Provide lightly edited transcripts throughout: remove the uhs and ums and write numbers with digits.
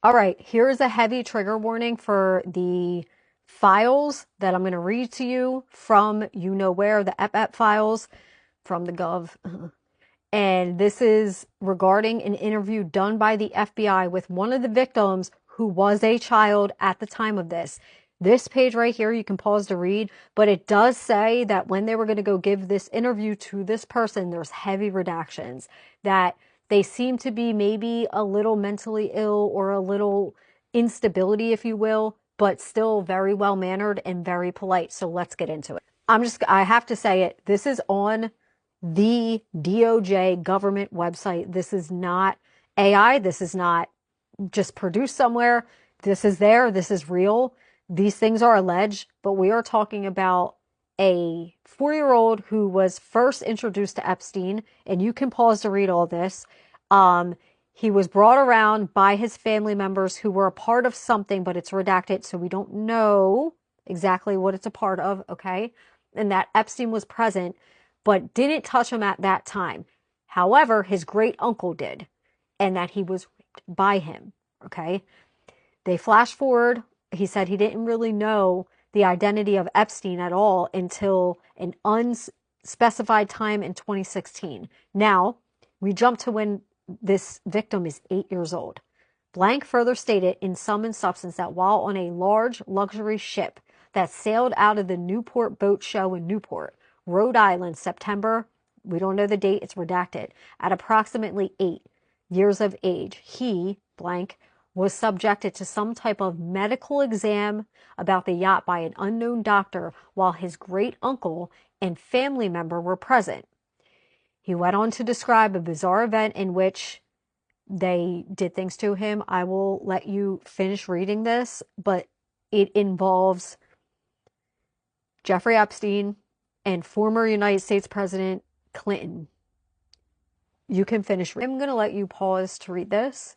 All right, here's a heavy trigger warning for the files that I'm going to read to you from you know where, the EP files from the Gov. And this is regarding an interview done by the FBI with one of the victims who was a child at the time of this. This page right here, you can pause to read, but it does say that when they were going to go give this interview to this person, there's heavy redactions, that they seem to be maybe a little mentally ill or a little instability, if you will, but still very well mannered and very polite. So let's get into it. I have to say it. This is on the DOJ government website. This is not AI. This is not just produced somewhere. This is there. This is real. These things are alleged, but we are talking about a 4-year-old who was first introduced to Epstein, and you can pause to read all this. He was brought around by his family members who were a part of something, but it's redacted, so we don't know exactly what it's a part of, okay? And that Epstein was present, but didn't touch him at that time. However, his great uncle did, and that he was raped by him, okay? They flash forward. He said he didn't really know the identity of Epstein at all until an unspecified time in 2016. Now, we jump to when this victim is 8 years old. Blank further stated in sum and substance that while on a large luxury ship that sailed out of the Newport Boat Show in Newport, Rhode Island, September, we don't know the date, it's redacted, at approximately 8 years of age, he, blank, was subjected to some type of medical exam about the yacht by an unknown doctor while his great uncle and family member were present. He went on to describe a bizarre event in which they did things to him. I will let you finish reading this, but it involves Jeffrey Epstein and former United States President Clinton. You can finish. I'm going to let you pause to read this.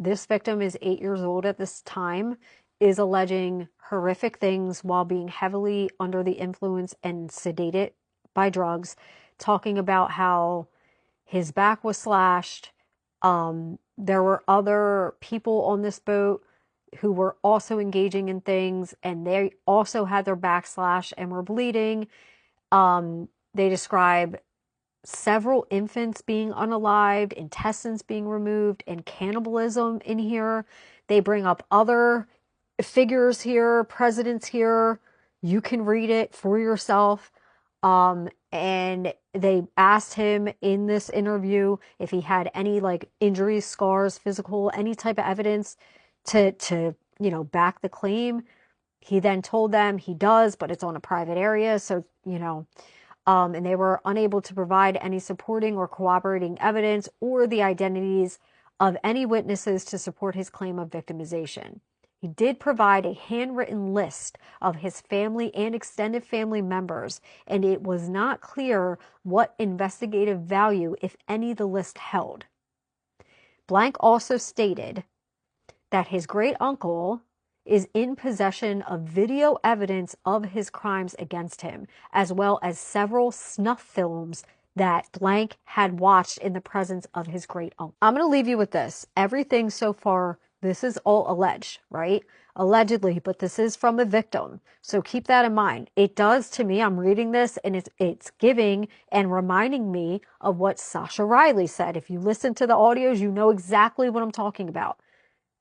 This victim is 8 years old at this time, is alleging horrific things while being heavily under the influence and sedated by drugs, talking about how his back was slashed. There were other people on this boat who were also engaging in things, and they also had their back slashed and were bleeding. They describe several infants being unalived, intestines being removed, and cannibalism in here. They bring up other figures here, presidents here. You can read it for yourself. And they asked him in this interview if he had any like injuries, scars, physical, any type of evidence to back the claim. He then told them he does, but it's on a private area. So, and they were unable to provide any supporting or corroborating evidence or the identities of any witnesses to support his claim of victimization. He did provide a handwritten list of his family and extended family members, and it was not clear what investigative value, if any, the list held. Blank also stated that his great uncle is in possession of video evidence of his crimes against him, as well as several snuff films that Blank had watched in the presence of his great uncle. I'm going to leave you with this. Everything so far, this is all alleged, right? Allegedly, but this is from a victim. So keep that in mind. It does to me, I'm reading this and it's giving and reminding me of what Sasha Riley said. If you listen to the audios, you know exactly what I'm talking about.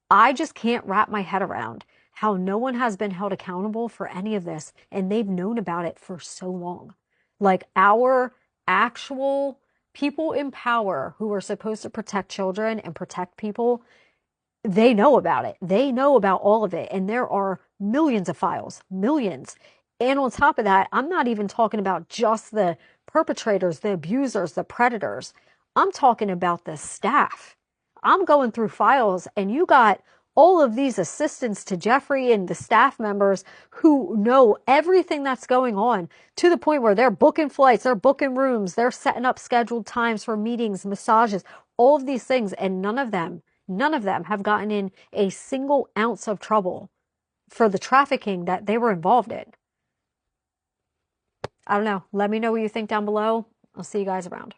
I just can't wrap my head around how no one has been held accountable for any of this, and they've known about it for so long. Like our actual people in power who are supposed to protect children and protect people, they know about it. They know about all of it, and there are millions of files, millions. And on top of that, I'm not even talking about just the perpetrators, the abusers, the predators. I'm talking about the staff. I'm going through files, and you got all of these assistants to Jeffrey and the staff members who know everything that's going on, to the point where they're booking flights, they're booking rooms, they're setting up scheduled times for meetings, massages, all of these things, and none of them have gotten in a single ounce of trouble for the trafficking that they were involved in. I don't know. Let me know what you think down below. I'll see you guys around.